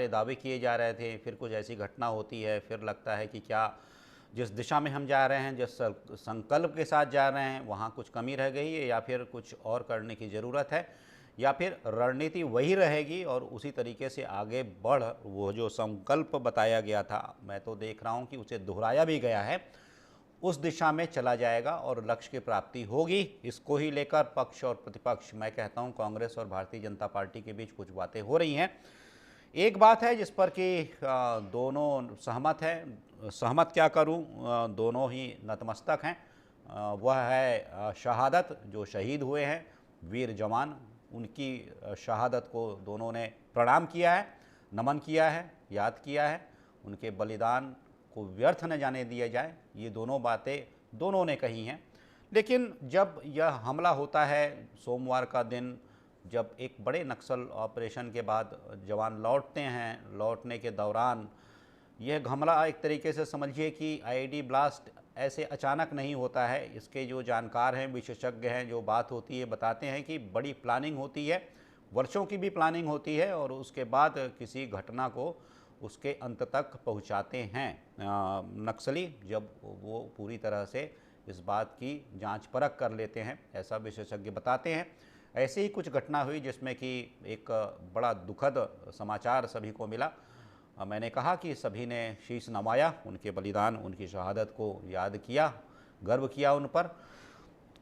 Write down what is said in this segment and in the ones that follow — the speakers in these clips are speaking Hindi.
दावे किए जा रहे थे, फिर कुछ ऐसी घटना होती है, फिर लगता है कि क्या जिस दिशा में हम जा रहे हैं, जिस संकल्प के साथ जा रहे हैं, वहाँ कुछ कमी रह गई है या फिर कुछ और करने की ज़रूरत है, या फिर रणनीति वही रहेगी और उसी तरीके से आगे बढ़ वो जो संकल्प बताया गया था, मैं तो देख रहा हूँ कि उसे दोहराया भी गया है, उस दिशा में चला जाएगा और लक्ष्य की प्राप्ति होगी। इसको ही लेकर पक्ष और प्रतिपक्ष, मैं कहता हूँ कांग्रेस और भारतीय जनता पार्टी के बीच कुछ बातें हो रही हैं। एक बात है जिस पर कि दोनों सहमत हैं, सहमत क्या करूं, दोनों ही नतमस्तक हैं। वह है शहादत, जो शहीद हुए हैं वीर जवान, उनकी शहादत को दोनों ने प्रणाम किया है, नमन किया है, याद किया है। उनके बलिदान को व्यर्थ न जाने दिया जाए, ये दोनों बातें दोनों ने कही हैं। लेकिन जब यह हमला होता है सोमवार का दिन, जब एक बड़े नक्सल ऑपरेशन के बाद जवान लौटते हैं, लौटने के दौरान यह हमला एक तरीके से समझिए कि आईईडी ब्लास्ट ऐसे अचानक नहीं होता है। इसके जो जानकार हैं, विशेषज्ञ हैं, जो बात होती है बताते हैं कि बड़ी प्लानिंग होती है, वर्षों की भी प्लानिंग होती है और उसके बाद किसी घटना को उसके अंत तक पहुंचाते हैं नक्सली, जब वो पूरी तरह से इस बात की जांच परख कर लेते हैं, ऐसा विशेषज्ञ बताते हैं। ऐसे ही कुछ घटना हुई जिसमें कि एक बड़ा दुखद समाचार सभी को मिला। मैंने कहा कि सभी ने शीश नवाया, उनके बलिदान, उनकी शहादत को याद किया, गर्व किया उन पर।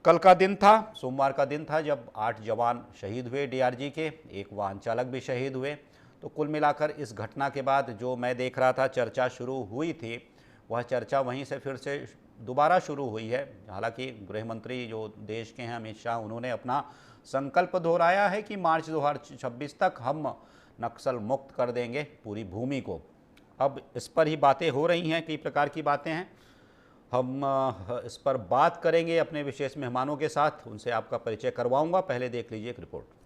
कल का दिन था, सोमवार का दिन था, जब 8 जवान शहीद हुए डीआरजी के, एक वाहन चालक भी शहीद हुए। तो कुल मिलाकर इस घटना के बाद जो मैं देख रहा था चर्चा शुरू हुई थी, वह चर्चा वहीं से फिर से दोबारा शुरू हुई है। हालांकि गृह मंत्री जो देश के हैं अमित शाह, उन्होंने अपना संकल्प दोहराया है कि मार्च 2026 तक हम नक्सल मुक्त कर देंगे पूरी भूमि को। अब इस पर ही बातें हो रही हैं, कई प्रकार की बातें हैं। हम इस पर बात करेंगे अपने विशेष मेहमानों के साथ, उनसे आपका परिचय करवाऊंगा। पहले देख लीजिए एक रिपोर्ट।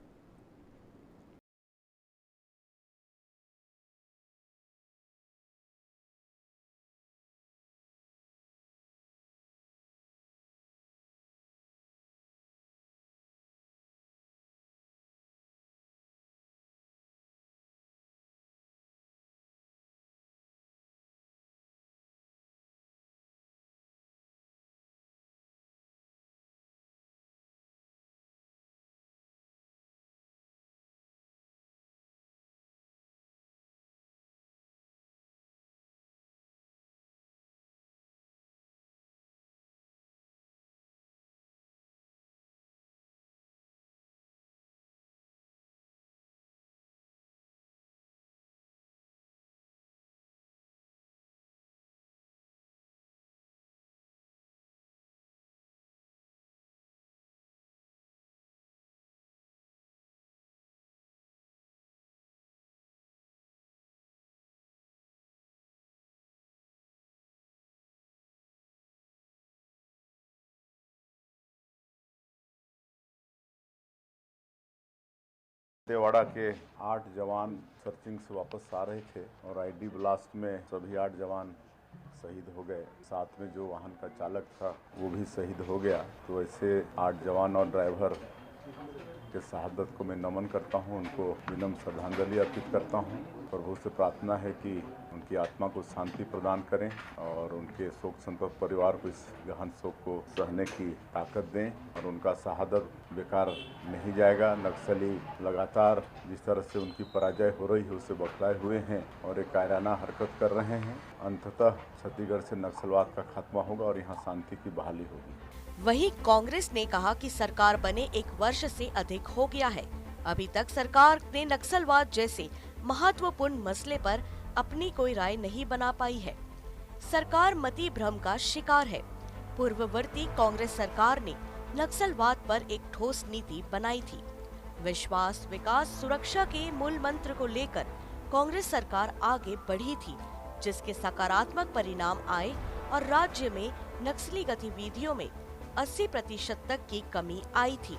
तेवाड़ा के 8 जवान सर्चिंग से वापस आ रहे थे और आईडी ब्लास्ट में सभी 8 जवान शहीद हो गए। साथ में जो वाहन का चालक था वो भी शहीद हो गया। तो ऐसे 8 जवान और ड्राइवर के शहादत को मैं नमन करता हूं, उनको विनम्र श्रद्धांजलि अर्पित करता हूं। प्रभु से प्रार्थना है कि उनकी आत्मा को शांति प्रदान करें और उनके शोक संतप्त परिवार को इस गहन शोक को सहने की ताकत दें और उनका शहादत बेकार नहीं जाएगा। नक्सली लगातार जिस तरह से उनकी पराजय हो रही है उससे बौखलाए हुए हैं और एक कायराना हरकत कर रहे हैं। अंततः छत्तीसगढ़ से नक्सलवाद का खात्मा होगा और यहाँ शांति की बहाली होगी। वहीं कांग्रेस ने कहा कि सरकार बने 1 वर्ष से अधिक हो गया है, अभी तक सरकार ने नक्सलवाद जैसे महत्वपूर्ण मसले पर अपनी कोई राय नहीं बना पाई है। सरकार मति भ्रम का शिकार है। पूर्ववर्ती कांग्रेस सरकार ने नक्सलवाद पर एक ठोस नीति बनाई थी। विश्वास, विकास, सुरक्षा के मूल मंत्र को लेकर कांग्रेस सरकार आगे बढ़ी थी, जिसके सकारात्मक परिणाम आए और राज्य में नक्सली गतिविधियों में 80% तक की कमी आई थी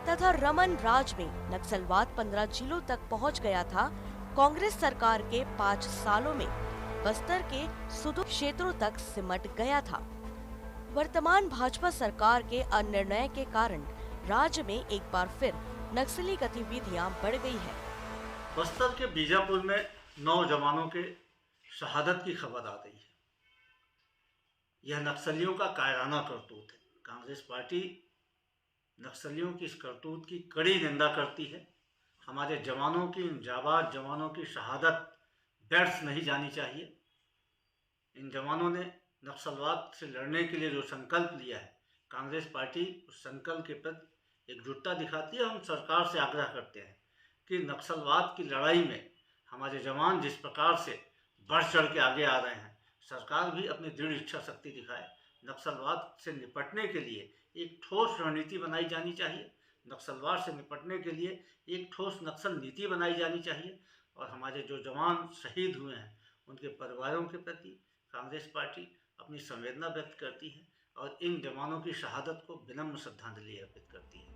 तथा रमन राज में नक्सलवाद 15 जिलों तक पहुंच गया था। कांग्रेस सरकार के 5 सालों में बस्तर के सुदूर क्षेत्रों तक सिमट गया था। वर्तमान भाजपा सरकार के अनिर्णय के कारण राज्य में एक बार फिर नक्सली गतिविधियां बढ़ गई है। बस्तर के बीजापुर में 9 जवानों के शहादत की खबर आ रही है। यह नक्सलियों का कायराना करतूत है। कांग्रेस पार्टी नक्सलियों की इस करतूत की कड़ी निंदा करती है। हमारे जवानों की, इन जाबाज जवानों की शहादत व्यर्थ नहीं जानी चाहिए। इन जवानों ने नक्सलवाद से लड़ने के लिए जो संकल्प लिया है, कांग्रेस पार्टी उस संकल्प के प्रति एकजुटता दिखाती है। हम सरकार से आग्रह करते हैं कि नक्सलवाद की लड़ाई में हमारे जवान जिस प्रकार से बढ़ चढ़ के आगे आ रहे हैं, सरकार भी अपनी दृढ़ इच्छा शक्ति दिखाए। नक्सलवाद से निपटने के लिए एक ठोस रणनीति बनाई जानी चाहिए। नक्सलवाद से निपटने के लिए एक ठोस नक्सल नीति बनाई जानी चाहिए। और हमारे जो जवान शहीद हुए हैं, उनके परिवारों के प्रति कांग्रेस पार्टी अपनी संवेदना व्यक्त करती है और इन जवानों की शहादत को विनम्र श्रद्धांजलि अर्पित करती है।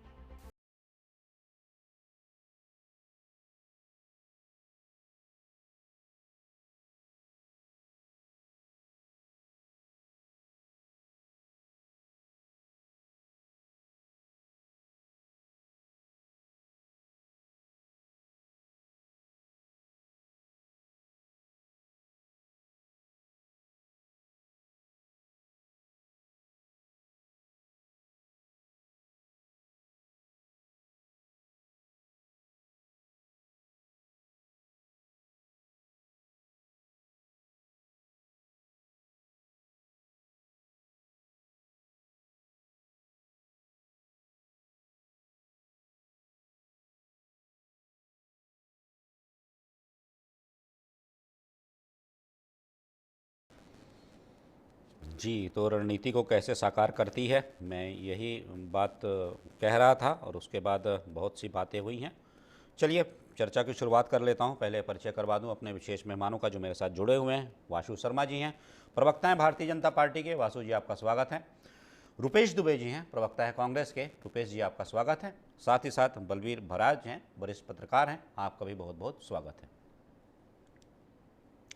जी, तो रणनीति को कैसे साकार करती है, मैं यही बात कह रहा था और उसके बाद बहुत सी बातें हुई हैं। चलिए चर्चा की शुरुआत कर लेता हूं। पहले परिचय करवा दूं अपने विशेष मेहमानों का जो मेरे साथ जुड़े हुए हैं। वासु शर्मा जी हैं, प्रवक्ता हैं भारतीय जनता पार्टी के। वासु जी, आपका स्वागत है। रुपेश दुबे जी हैं, प्रवक्ता है कांग्रेस के। रुपेश जी, आपका स्वागत है। साथ ही साथ बलवीर भराज हैं, वरिष्ठ पत्रकार हैं, आपका भी बहुत बहुत स्वागत है।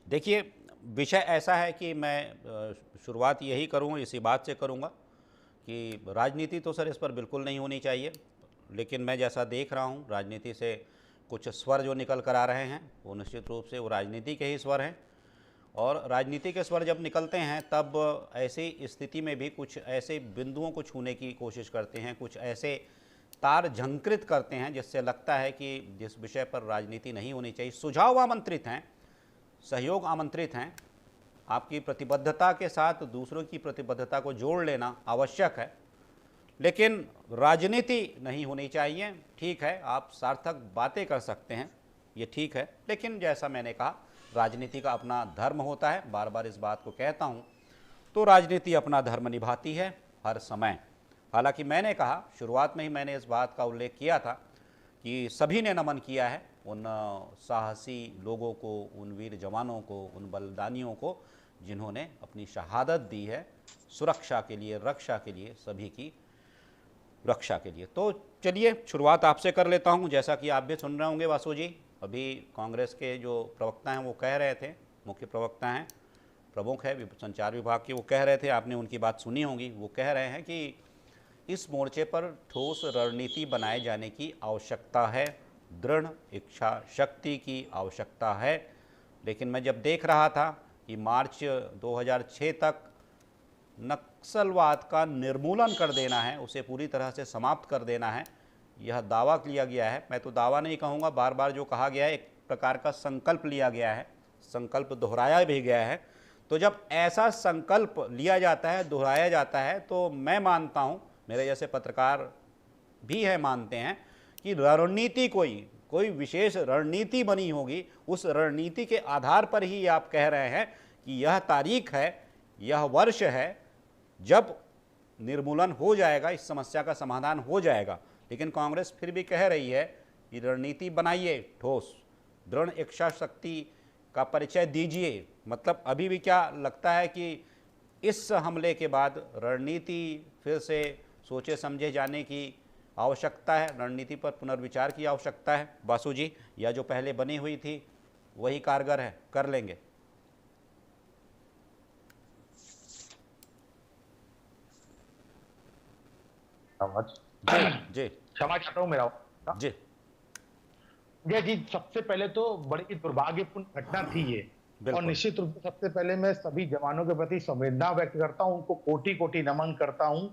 देखिए, विषय ऐसा है कि मैं शुरुआत यही करूँगा, इसी बात से करूँगा कि राजनीति तो सर इस पर बिल्कुल नहीं होनी चाहिए, लेकिन मैं जैसा देख रहा हूँ राजनीति से कुछ स्वर जो निकल कर आ रहे हैं वो निश्चित रूप से वो राजनीति के ही स्वर हैं। और राजनीति के स्वर जब निकलते हैं तब ऐसी स्थिति में भी कुछ ऐसे बिंदुओं को छूने की कोशिश करते हैं, कुछ ऐसे तार झंकृत करते हैं जिससे लगता है कि जिस विषय पर राजनीति नहीं होनी चाहिए। सुझाव आमंत्रित हैं, सहयोग आमंत्रित हैं। आपकी प्रतिबद्धता के साथ दूसरों की प्रतिबद्धता को जोड़ लेना आवश्यक है, लेकिन राजनीति नहीं होनी चाहिए। ठीक है, आप सार्थक बातें कर सकते हैं, ये ठीक है, लेकिन जैसा मैंने कहा राजनीति का अपना धर्म होता है। बार बार इस बात को कहता हूँ। तो राजनीति अपना धर्म निभाती है हर समय। हालांकि मैंने कहा, शुरुआत में ही मैंने इस बात का उल्लेख किया था कि सभी ने नमन किया है उन साहसी लोगों को, उन वीर जवानों को, उन बलिदानियों को जिन्होंने अपनी शहादत दी है सुरक्षा के लिए, रक्षा के लिए, सभी की रक्षा के लिए। तो चलिए शुरुआत आपसे कर लेता हूं। जैसा कि आप भी सुन रहे होंगे वासु जी, अभी कांग्रेस के जो प्रवक्ता हैं वो कह रहे थे, मुख्य प्रवक्ता हैं, प्रमुख है संचार विभाग के, वो कह रहे थे, आपने उनकी बात सुनी होगी। वो कह रहे हैं कि इस मोर्चे पर ठोस रणनीति बनाए जाने की आवश्यकता है, दृढ़ इच्छा शक्ति की आवश्यकता है। लेकिन मैं जब देख रहा था कि मार्च 2006 तक नक्सलवाद का निर्मूलन कर देना है, उसे पूरी तरह से समाप्त कर देना है, यह दावा किया गया है। मैं तो दावा नहीं कहूँगा, बार बार जो कहा गया है एक प्रकार का संकल्प लिया गया है, संकल्प दोहराया भी गया है। तो जब ऐसा संकल्प लिया जाता है, दोहराया जाता है, तो मैं मानता हूँ, मेरे जैसे पत्रकार भी है मानते हैं कि रणनीति कोई विशेष रणनीति बनी होगी। उस रणनीति के आधार पर ही आप कह रहे हैं कि यह तारीख है, यह वर्ष है जब निर्मूलन हो जाएगा, इस समस्या का समाधान हो जाएगा। लेकिन कांग्रेस फिर भी कह रही है कि रणनीति बनाइए ठोस, दृढ़ इच्छा शक्ति का परिचय दीजिए। मतलब अभी भी क्या लगता है कि इस हमले के बाद रणनीति फिर से सोचे समझे जाने की आवश्यकता है, रणनीति पर पुनर्विचार की आवश्यकता है वासु जी, या जो पहले बनी हुई थी वही कारगर है, कर लेंगे? जी, क्षमा चाहता हूँ मेरा जी। संजय जी, सबसे पहले तो बड़ी दुर्भाग्यपूर्ण घटना थी ये, और बिल्कुल। निश्चित रूप से सबसे पहले मैं सभी जवानों के प्रति संवेदना व्यक्त करता हूं, उनको कोटि कोटि नमन करता हूं,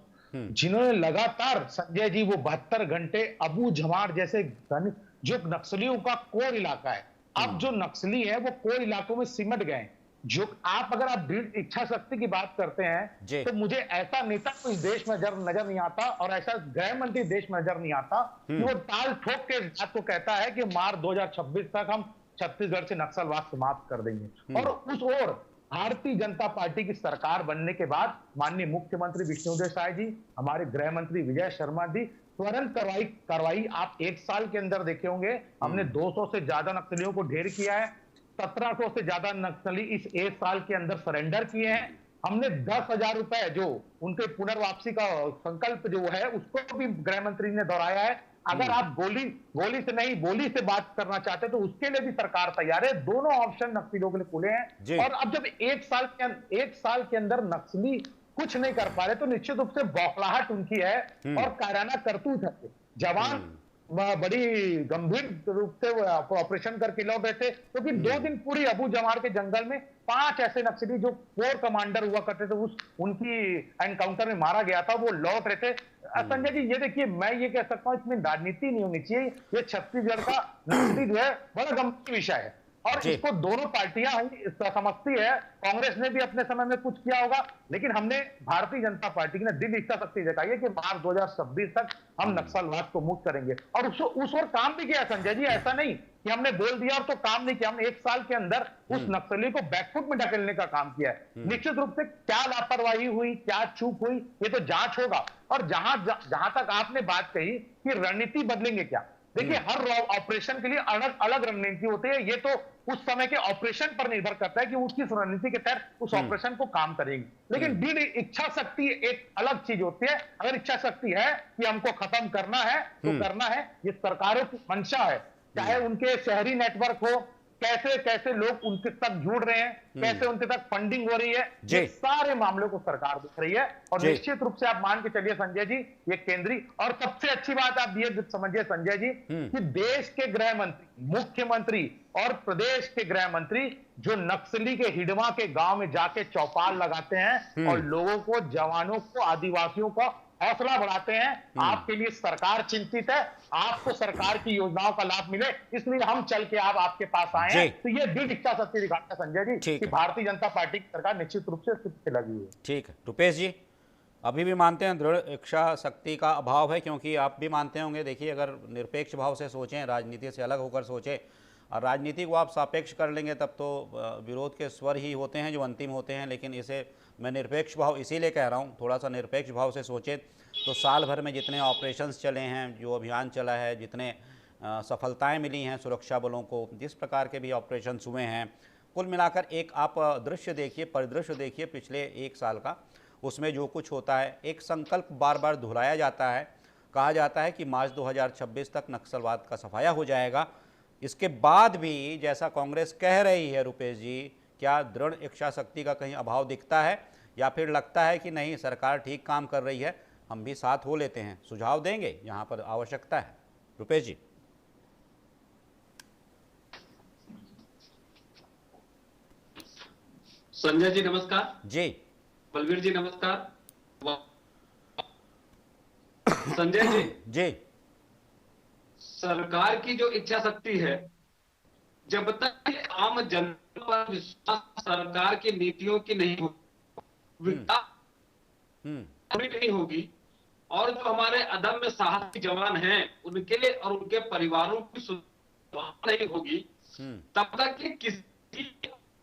जिन्होंने लगातार संजय जी वो 72 घंटे अबू झमार जैसे जो नक्सलियों का कोर इलाका है, अब जो नक्सली है वो कोर इलाकों में सिमट गए। जो आप अगर आप दृढ़ इच्छा शक्ति की बात करते जी। हैं, तो मुझे ऐसा नेता कोई देश में नजर नहीं आता, और ऐसा गृह मंत्री देश में नजर नहीं आता कि वो ताल ठोक के बात को कहता है कि मार्च 2026 तक हम छत्तीसगढ़ से नक्सलवाद समाप्त कर देंगे। और उस ओर भारतीय जनता पार्टी की सरकार बनने के बाद माननीय मुख्यमंत्री विष्णुदेव साय जी, हमारे गृह मंत्री विजय शर्मा जी तुरंत कार्रवाई आप 1 साल के अंदर देखे होंगे, हमने 200 से ज्यादा नक्सलियों को ढेर किया है, 1700 से ज्यादा नक्सली इस 1 साल के अंदर सरेंडर किए हैं। हमने 10,000 रुपए जो उनके पुनर्वापसी का संकल्प जो है उसको भी गृह मंत्री ने दोहराया है। अगर आप गोली से नहीं बोली से बात करना चाहते तो उसके लिए भी सरकार तैयार है। दोनों ऑप्शन नक्सलियों के लिए खुले हैं। और अब जब 1 साल के अंदर नक्सली कुछ नहीं कर पा रहे तो निश्चित रूप से बौखलाहट उनकी है और कायराना करतूत है। जवान बड़ी गंभीर रूप से ऑपरेशन करके लौट रहे थे, क्योंकि 2 दिन पूरी अबू जमार के जंगल में 5 ऐसे नक्सली जो कोर कमांडर हुआ करते थे उनकी एनकाउंटर में मारा गया था, वो लौट रहे थे। संजय जी, ये देखिए, मैं ये कह सकता हूं इसमें राजनीति नहीं होनी चाहिए। ये छत्तीसगढ़ का नक्सली जो है बड़ा गंभीर विषय है और इसको दोनों पार्टियां समझती है। कांग्रेस ने भी अपने समय में कुछ किया होगा, लेकिन हमने भारतीय जनता पार्टी ने दिल इच्छा शक्ति दिखाई है कि मार्च 2026 तक हम नक्सलवाद को मुक्त करेंगे, और उस ओर काम भी किया संजय जी। ऐसा नहीं कि हमने बोल दिया और तो काम नहीं किया, हमने 1 साल के अंदर उस नक्सली को बैकफुट में ढकेलने का काम किया है। निश्चित रूप से क्या लापरवाही हुई, क्या चूक हुई, ये तो जांच होगा। और जहां तक आपने बात कही कि रणनीति बदलेंगे क्या, देखिए, हर ऑपरेशन के लिए अलग अलग रणनीति होती है। ये तो उस समय के ऑपरेशन पर निर्भर करता है कि वो किस रणनीति के तहत उस ऑपरेशन को काम करेंगे। लेकिन दृढ़ इच्छा शक्ति एक अलग चीज होती है। अगर इच्छा शक्ति है कि हमको खत्म करना है तो करना है, ये सरकारों की मंशा है। चाहे उनके शहरी नेटवर्क हो, कैसे कैसे लोग उनके तक जुड़ रहे हैं, कैसे उनके तक फंडिंग हो रही है, ये सारे मामलों को सरकार देख रही है। और निश्चित रूप से आप मान के चलिए संजय जी, ये केंद्रीय, और सबसे अच्छी बात आप ये समझिए संजय जी कि देश के गृह मंत्री, मुख्यमंत्री और प्रदेश के गृह मंत्री जो नक्सली के हिडवा के गांव में जाके चौपाल लगाते हैं और लोगों को, जवानों को, आदिवासियों को हौसला बढ़ाते हैं। आपके लिए सरकार चिंतित है, आपको सरकार की योजनाओं का लाभ मिले, इसलिए हम चल के आपके पास आए हैं। तो ये दृढ़ इच्छा शक्ति दिखाता है संजय जी कि भारतीय जनता पार्टी की सरकार निश्चित रूप से लगी हुई है। ठीक है रुपेश जी, अभी भी मानते हैं दृढ़ इच्छा शक्ति का अभाव है, क्योंकि आप भी मानते होंगे। देखिए, अगर निरपेक्ष भाव से सोचें, राजनीति से अलग होकर सोचें, और राजनीति को आप सापेक्ष कर लेंगे तब तो विरोध के स्वर ही होते हैं जो अंतिम होते हैं। लेकिन इसे मैं निरपेक्ष भाव इसीलिए कह रहा हूँ, थोड़ा सा निरपेक्ष भाव से सोचें तो साल भर में जितने ऑपरेशंस चले हैं, जो अभियान चला है, जितने सफलताएं मिली हैं सुरक्षा बलों को, जिस प्रकार के भी ऑपरेशंस हुए हैं, कुल मिलाकर एक आप दृश्य देखिए, परिदृश्य देखिए पिछले 1 साल का। उसमें जो कुछ होता है, एक संकल्प बार बार दोहराया जाता है। कहा जाता है कि मार्च 2026 तक नक्सलवाद का सफाया हो जाएगा। इसके बाद भी जैसा कांग्रेस कह रही है, रुपेश जी, क्या दृढ़ इच्छा शक्ति का कहीं अभाव दिखता है, या फिर लगता है कि नहीं, सरकार ठीक काम कर रही है, हम भी साथ हो लेते हैं? सुझाव देंगे यहाँ पर आवश्यकता है। रुपेश जी। संजय जी नमस्कार। जी। बलवीर जी नमस्कार। संजय जी। जी। सरकार की जो इच्छा शक्ति है, जब तक आम जनता पर विश्वास सरकार की नीतियों की नहीं होगी, नहीं होगी, और जो हमारे अदम्य साहसी जवान हैं उनके लिए और उनके परिवारों की सुरक्षा नहीं होगी, तब तक कि किसी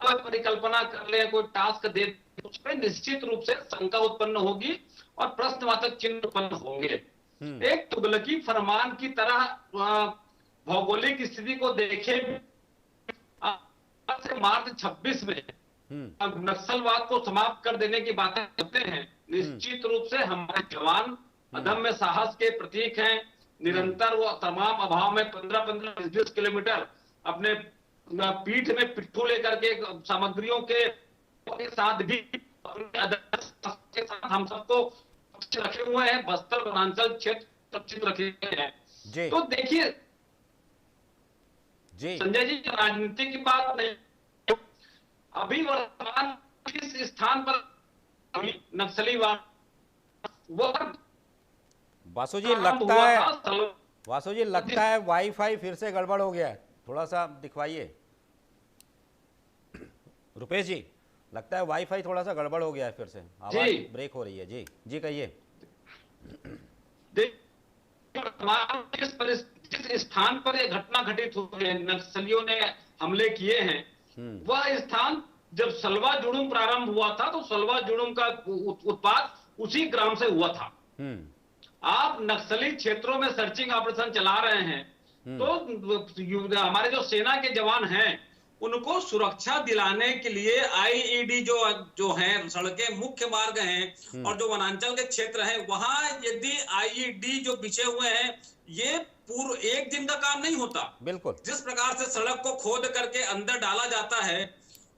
परिकल्पना कर ले, कोई टास्क दे, उस पर निश्चित रूप से शंका उत्पन्न होगी और प्रश्नवाचक चिन्ह उत्पन्न होंगे। एक तुगलकी फरमान की तरह भौगोलिक स्थिति को देखे, मार्च 26 में नक्सलवाद को समाप्त कर देने की बातें करते हैं। निश्चित रूप से हमारे जवान अदम्य साहस के प्रतीक हैं। निरंतर वो तमाम अभाव में 15-20 किलोमीटर अपने पीठ में पिट्ठू लेकर के सामग्रियों के साथ भी के साथ हम सबको रखे हुए हैं। बस्तर वनांचल क्षेत्र सुरक्षित रखे हैं। तो देखिए, जी संजय जी, राजनीति की बात नहीं, अभी वर्तमान किस स्थान पर नक्सलीवाद वासु जी लगता है वाईफाई फिर से गड़बड़ हो गया है, थोड़ा सा दिखवाइए। रुपेश जी, लगता है वाईफाई थोड़ा सा गड़बड़ हो गया है, फिर से आवाज ब्रेक हो रही है। जी जी कहिए। जिस स्थान पर ये घटना घटित हुई है, नक्सलियों ने हमले किए हैं, वह स्थान जब सलवा जुड़ुम प्रारंभ हुआ था तो सलवा जुड़ुम का उत्पाद उसी ग्राम से हुआ था। आप नक्सली क्षेत्रों में सर्चिंग ऑपरेशन चला रहे हैं, तो हमारे जो सेना के जवान हैं उनको सुरक्षा दिलाने के लिए आईईडी जो है, सड़कें मुख्य मार्ग हैं और जो वनांचल के क्षेत्र हैं, वहां यदि आईईडी जो बिछे हुए हैं, ये पूर्व एक दिन का काम नहीं होता। बिल्कुल, जिस प्रकार से सड़क को खोद करके अंदर डाला जाता है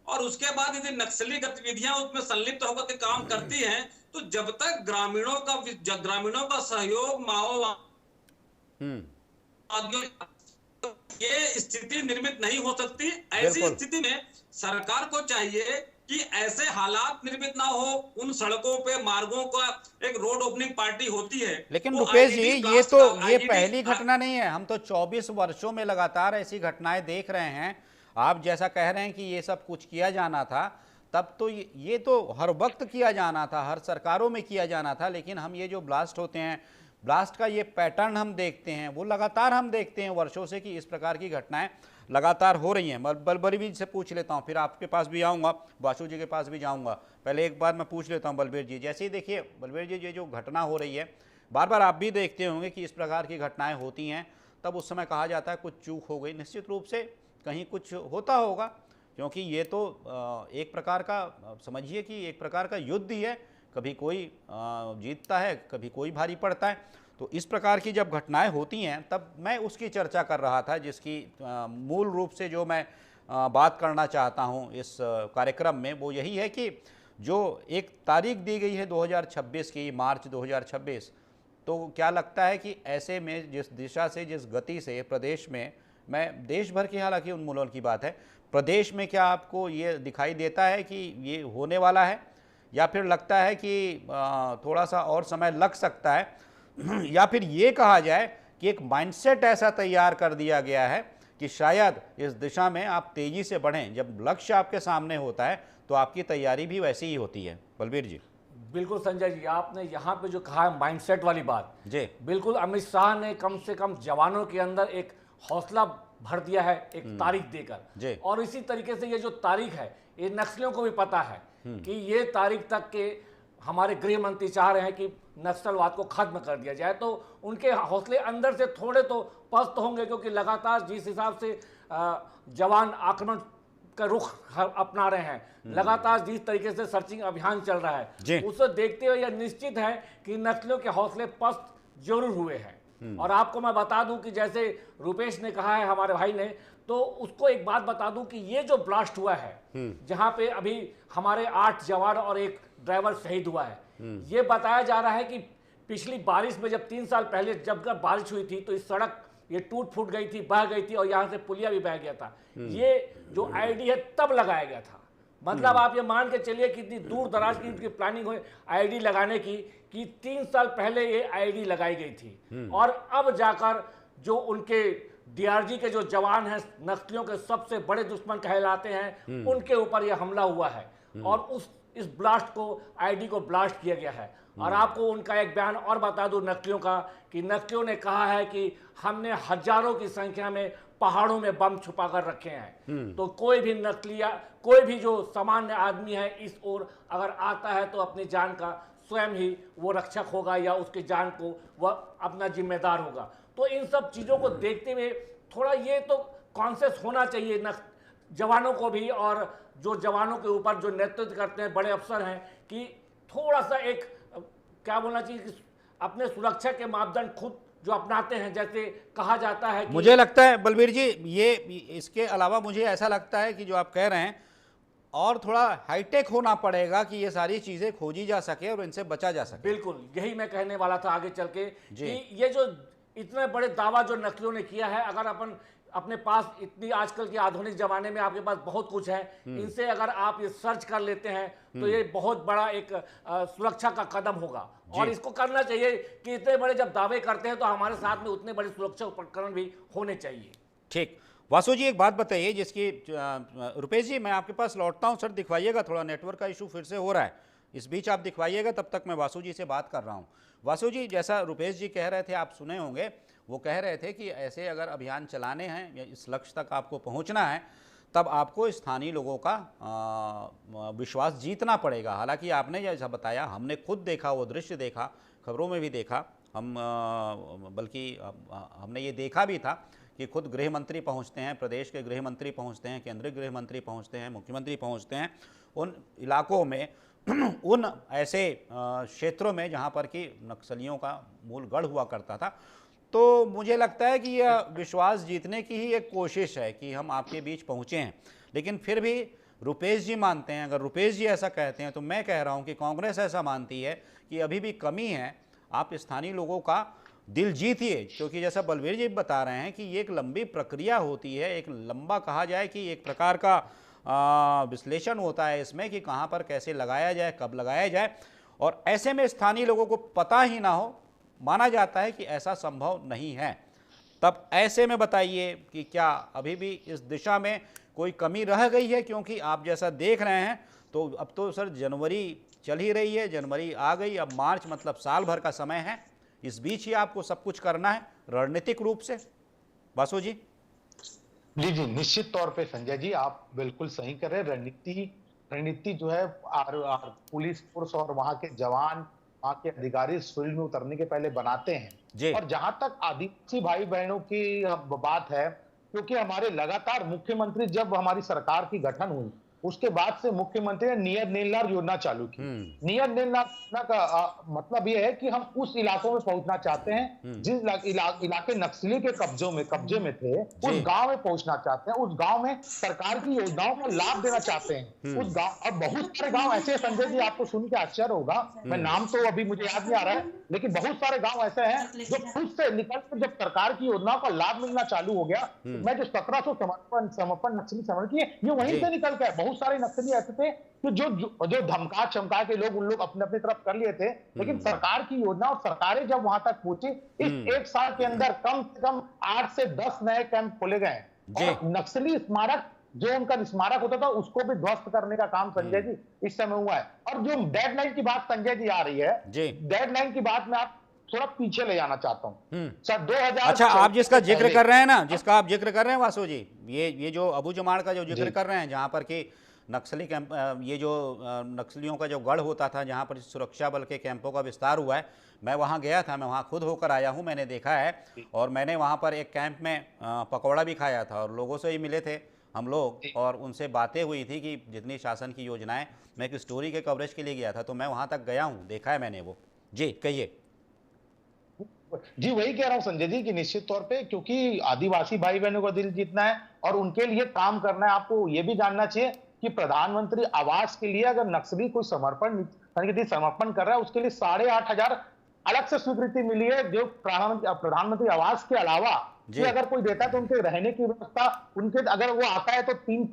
और उसके बाद यदि नक्सली गतिविधियां उसमें संलिप्त होकर के काम करती हैं, तो जब तक ग्रामीणों का सहयोग माओवादियों, ये स्थिति निर्मित नहीं हो सकती। ऐसी स्थिति में सरकार को चाहिए कि ऐसे हालात निर्मित ना हो, उन सड़कों पे मार्गों का एक रोड ओपनिंग पार्टी होती है। लेकिन रुपेश जी, ये पहली घटना नहीं है, हम तो 24 वर्षों में लगातार ऐसी घटनाएं देख रहे हैं। आप जैसा कह रहे हैं कि ये सब कुछ किया जाना था, तब तो ये तो हर वक्त किया जाना था, हर सरकारों में किया जाना था। लेकिन हम ये जो ब्लास्ट होते हैं, ब्लास्ट का ये पैटर्न हम देखते हैं, वो लगातार हम देखते हैं वर्षों से कि इस प्रकार की घटनाएं लगातार हो रही हैं। बलबीर से पूछ लेता हूं, फिर आपके पास भी आऊँगा, वासु जी के पास भी जाऊँगा। पहले एक बार मैं पूछ लेता हूँ बलबीर जी, जैसे ही देखिए बलबीर जी, ये जो घटना हो रही है, बार बार आप भी देखते होंगे कि इस प्रकार की घटनाएँ होती हैं, तब उस समय कहा जाता है कुछ चूक हो गई। निश्चित रूप से कहीं कुछ होता होगा, क्योंकि ये तो एक प्रकार का समझिए कि एक प्रकार का युद्ध ही है, कभी कोई जीतता है, कभी कोई भारी पड़ता है। तो इस प्रकार की जब घटनाएं होती हैं, तब मैं उसकी चर्चा कर रहा था, जिसकी मूल रूप से जो मैं बात करना चाहता हूं इस कार्यक्रम में, वो यही है कि जो एक तारीख दी गई है 2026 की, मार्च 2026, तो क्या लगता है कि ऐसे में जिस दिशा से, जिस गति से प्रदेश में, मैं देश भर की हालांकि उन्मूलन की बात है, प्रदेश में क्या आपको ये दिखाई देता है कि ये होने वाला है, या फिर लगता है कि थोड़ा सा और समय लग सकता है, या फिर ये कहा जाए कि एक माइंडसेट ऐसा तैयार कर दिया गया है कि शायद इस दिशा में आप तेजी से बढ़ें? जब लक्ष्य आपके सामने होता है तो आपकी तैयारी भी वैसी ही होती है। बलबीर जी। बिल्कुल संजय जी, आपने यहाँ पे जो कहा है माइंडसेट वाली बात, जी बिल्कुल अमित शाह ने कम से कम जवानों के अंदर एक हौसला भर दिया है एक तारीख देकर, और इसी तरीके से ये जो तारीख है, ये नक्सलियों को भी पता है कि ये तारीख तक के हमारे गृह मंत्री चाह रहे हैं कि नक्सलवाद को खत्म कर दिया जाए। तो उनके हौसले अंदर से थोड़े तो पस्त होंगे, क्योंकि लगातार जिस हिसाब से जवान आक्रमण का रुख अपना रहे हैं, लगातार जिस तरीके से सर्चिंग अभियान चल रहा है, उसे देखते हुए यह निश्चित है कि नक्सलियों के हौसले पस्त जरूर हुए हैं। और आपको मैं बता दूं कि जैसे रुपेश ने कहा है हमारे भाई ने, तो उसको एक बात बता दूं कि ये जो ब्लास्ट हुआ है, जहां पे अभी हमारे 8 जवान और एक ड्राइवर शहीद हुआ है, ये बताया जा रहा है कि पिछली बारिश में जब 3 साल पहले जब बारिश हुई थी, तो इस सड़क ये टूट फूट गई थी, बह गई थी, और यहाँ से पुलिया भी बह गया था। ये जो आईडी है तब लगाया गया था। मतलब आप ये मान के चलिए कितनी दूर दराज की उनकी प्लानिंग हुई आईडी लगाने की, कि 3 साल पहले ये आईडी लगाई गई थी, और अब जाकर जो उनके डीआरजी के जो जवान हैं, नक्सलियों के सबसे बड़े दुश्मन कहलाते हैं, उनके ऊपर यह हमला हुआ है, और इस ब्लास्ट को, आईडी को ब्लास्ट किया गया है। और आपको उनका एक बयान और बता दूं नक्सलियों का, कि नक्सलियों ने कहा है कि हमने हजारों की संख्या में पहाड़ों में बम छुपा कर रखे हैं, तो कोई भी नक्सलिया, कोई भी जो सामान्य आदमी है इस ओर अगर आता है, तो अपनी जान का स्वयं ही वो रक्षक होगा, या उसकी जान को वह अपना जिम्मेदार होगा। तो इन सब चीज़ों को देखते हुए थोड़ा ये तो कॉन्शियस होना चाहिए जवानों को भी, और जो जवानों के ऊपर जो नेतृत्व करते हैं बड़े अफसर हैं, कि थोड़ा सा एक क्या बोलना चाहिए कि अपने सुरक्षा के मापदंड खुद जो अपनाते हैं, जैसे कहा जाता है कि, मुझे लगता है बलबीर जी, ये इसके अलावा मुझे ऐसा लगता है कि जो आप कह रहे हैं, और थोड़ा हाईटेक होना पड़ेगा कि ये सारी चीजें खोजी जा सके और इनसे बचा जा सके। बिल्कुल यही मैं कहने वाला था आगे चल के, कि ये जो इतने बड़े दावा जो नक्सलियों ने किया है, अगर अपन अपने पास इतनी आजकल के आधुनिक जमाने में आपके पास बहुत कुछ है, इनसे अगर आप ये सर्च कर लेते हैं तो ये बहुत बड़ा एक सुरक्षा का कदम होगा। और इसको करना चाहिए कि इतने बड़े जब दावे करते हैं तो हमारे साथ में उतने बड़े सुरक्षा उपकरण भी होने चाहिए। ठीक, वासु जी एक बात बताइए, जिसकी रुपेश जी मैं आपके पास लौटता हूं सर, दिखवाइएगा, थोड़ा नेटवर्क का इशू फिर से हो रहा है, इस बीच आप दिखवाइएगा, तब तक मैं वासु जी से बात कर रहा हूं। वासु जी, जैसा रुपेश जी कह रहे थे, आप सुने होंगे, वो कह रहे थे कि ऐसे अगर अभियान चलाने हैं या इस लक्ष्य तक आपको पहुंचना है, तब आपको स्थानीय लोगों का विश्वास जीतना पड़ेगा। हालांकि आपने जैसा बताया, हमने खुद देखा, वो दृश्य देखा, खबरों में भी देखा, हम बल्कि हमने ये देखा भी था कि खुद गृह मंत्री पहुंचते हैं, प्रदेश के गृह मंत्री पहुंचते हैं, केंद्रीय गृह मंत्री पहुंचते हैं, मुख्यमंत्री पहुंचते हैं उन इलाकों में उन ऐसे क्षेत्रों में जहां पर कि नक्सलियों का मूल गढ़ हुआ करता था। तो मुझे लगता है कि यह विश्वास जीतने की ही एक कोशिश है कि हम आपके बीच पहुँचे हैं। लेकिन फिर भी रुपेश जी मानते हैं, अगर रुपेश जी ऐसा कहते हैं तो मैं कह रहा हूँ कि कांग्रेस ऐसा मानती है कि अभी भी कमी है, आप स्थानीय लोगों का दिल जीतिए, क्योंकि जैसा बलवीर जी बता रहे हैं कि ये एक लंबी प्रक्रिया होती है, एक लंबा कहा जाए कि एक प्रकार का विश्लेषण होता है इसमें कि कहाँ पर कैसे लगाया जाए, कब लगाया जाए, और ऐसे में स्थानीय लोगों को पता ही ना हो, माना जाता है कि ऐसा संभव नहीं है। तब ऐसे में बताइए कि क्या अभी भी इस दिशा में कोई कमी रह गई है? क्योंकि आप जैसा देख रहे हैं तो अब तो सर जनवरी चल ही रही है, जनवरी आ गई, अब मार्च मतलब साल भर का समय है, इस बीच ही आपको सब कुछ करना है रणनीतिक रूप से। वासु जी। जी जी, निश्चित तौर पे संजय जी आप बिल्कुल सही कर रहे हैं। रणनीति जो है पुलिस फोर्स और वहां के जवान, वहां के अधिकारी इस फील्ड में उतरने के पहले बनाते हैं। और जहां तक आदिवासी भाई बहनों की बात है, क्योंकि हमारे लगातार मुख्यमंत्री, जब हमारी सरकार की गठन हुई उसके बाद से मुख्यमंत्री ने नियत निर्णय योजना चालू की। नियत निर्णय योजना का मतलब यह है कि हम उस इलाकों में पहुंचना चाहते हैं जिस इलाके नक्सली के कब्जे में थे, उस गांव में पहुंचना चाहते हैं, उस गांव में सरकार की योजनाओं का लाभ देना चाहते हैं। उस गांव, अब बहुत सारे गांव ऐसे हैं संजय जी, आपको सुन के आश्चर्य होगा, मैं नाम तो अभी मुझे याद नहीं आ रहा है, लेकिन बहुत सारे गांव ऐसे हैं जो खुद से निकल कर जब सरकार की योजनाओं का लाभ मिलना चालू हो गया, मैं जो 1700 समर्पण नक्सली समर्पण किए, ये वहीं से निकल गए। बहुत सारे नक्सली ऐसे थे कि जो धमका चमका के लोग, उन लोग अपने अपनी तरफ कर लिए थे, लेकिन सरकार की योजना और सरकारें जब वहां तक पहुंची, इस एक साल के अंदर कम से कम 8 से 10 नए कैंप खोले गए और नक्सली स्मारक, जो उनका स्मारक होता था, उसको भी ध्वस्त करने का काम संजय जी इस समय हुआ है। और जो डेडलाइन की बात संजय जी आ रही है, डेडलाइन की बात मैं आप थोड़ा पीछे ले जाना चाहता हूँ सर। 2000 अच्छा, आप जिसका जिक्र कर रहे हैं ना, जिसका आप जिक्र कर रहे हैं वासु जी, ये जो अबू जमाड़ का जो जिक्र कर रहे हैं, जहाँ पर कि नक्सली कैंप, ये जो नक्सलियों का जो गढ़ होता था, जहाँ पर सुरक्षा बल के कैंपों का विस्तार हुआ है, मैं वहाँ गया था, मैं वहाँ खुद होकर आया हूँ, मैंने देखा है। और मैंने वहाँ पर एक कैंप में पकौड़ा भी खाया था और लोगों से ही मिले थे हम लोग, और उनसे बातें हुई थी कि जितनी शासन की योजनाएं, मैं एक स्टोरी के कवरेज के लिए गया था, तो मैं वहाँ तक गया हूँ, देखा है मैंने वो। जी कहिए। जी वही कह रहा हूं संजय जी कि निश्चित तौर पे, क्योंकि आदिवासी भाई बहनों का दिल जीतना है और उनके लिए काम करना है। आपको ये भी जानना चाहिए कि प्रधानमंत्री आवास के लिए अगर नक्सली कोई समर्पण कर रहा है, उसके लिए 8,500 अलग से स्वीकृति मिली है, जो प्रधानमंत्री आवास के अलावा कि अगर कोई देता है तो उनके रहने की व्यवस्था, उनके अगर वो आता है तो 3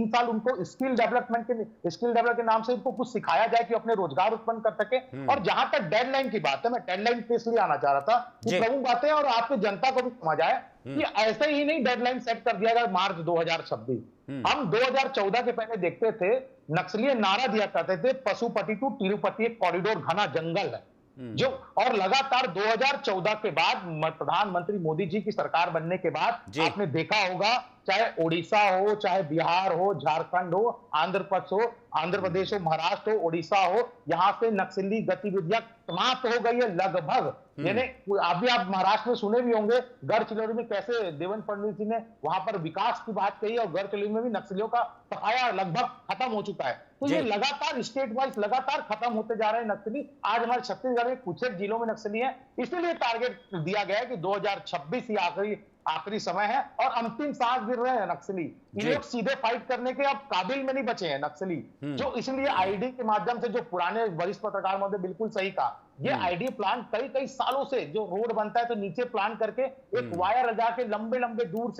साल उनको स्किल डेवलपमेंट के नाम से उनको कुछ सिखाया जाए कि अपने रोजगार उत्पन्न कर सके। और जहां तक डेडलाइन की बात है, मैं डेडलाइन पे इसलिए आना चाह रहा था कि प्रमुख बातें और आपकी जनता को भी समझ आए कि ऐसे ही नहीं डेडलाइन सेट कर दिया गया मार्च 2026। हम 2014 के पहले देखते थे, नक्सली नारा दिया करते थे, पशुपति टू तिरुपति एक कॉरिडोर घना जंगल है जो, और लगातार 2014 के बाद प्रधानमंत्री मोदी जी की सरकार बनने के बाद आपने देखा होगा, चाहे ओडिशा हो, चाहे बिहार हो, झारखंड हो, आंध्र प्रदेश हो, महाराष्ट्र हो, ओडिशा हो, यहां से नक्सली गतिविधियां समाप्त हो गई है लगभग। यानी अभी आप महाराष्ट्र में सुने भी होंगे, गढ़चिरौली में कैसे देवेंद्र फडणवीस जी ने वहां पर विकास की बात कही, और गढ़चिरौली में भी नक्सलियों का सफाया लगभग खत्म हो चुका है। तो ये लगातार स्टेट वाइज लगातार खत्म होते जा रहे हैं नक्सली। आज हमारे छत्तीसगढ़ में कुछ एक जिलों में नक्सली है, इसलिए टारगेट दिया गया है कि 2026 ही आखिरी समय है और अंतिम सांस गिर रहे हैं नक्सली। ये लोग सीधे फाइट करने के अब काबिल में नहीं बचे हैं नक्सली, जो इसलिए आईडी के माध्यम से, जो पुराने वरिष्ठ पत्रकार महोदय बिल्कुल सही कहा ये आईडी प्लान कई कई सालों से, जो रोड बनता है तो नीचे प्लान करके एक वायर लगा के लंबे लंबे दूर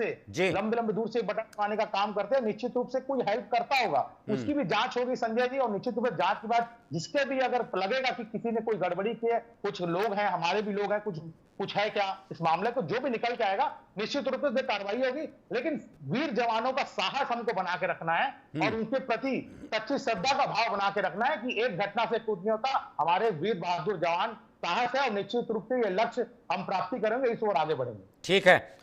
से बटन दबाने का काम करते हैं। निश्चित रूप से कोई हेल्प करता होगा, उसकी भी जांच होगी संजय जी, और निश्चित रूप से जांच के बाद जिसके भी अगर लगेगा कि किसी ने कोई गड़बड़ी की है, कुछ लोग हैं, हमारे भी लोग हैं, कुछ है क्या इस मामले को, जो भी निकल के आएगा निश्चित रूप से कार्रवाई होगी। लेकिन वीर जवानों का साहस हमको बना के रखना है और उनके प्रति सच्ची श्रद्धा का भाव बना के रखना है कि एक घटना से कुछ नहीं होता। हमारे वीर बहादुर जवान साहस है और निश्चित रूप से ये लक्ष्य हम प्राप्ति करेंगे, इस ओर आगे बढ़ेंगे। ठीक है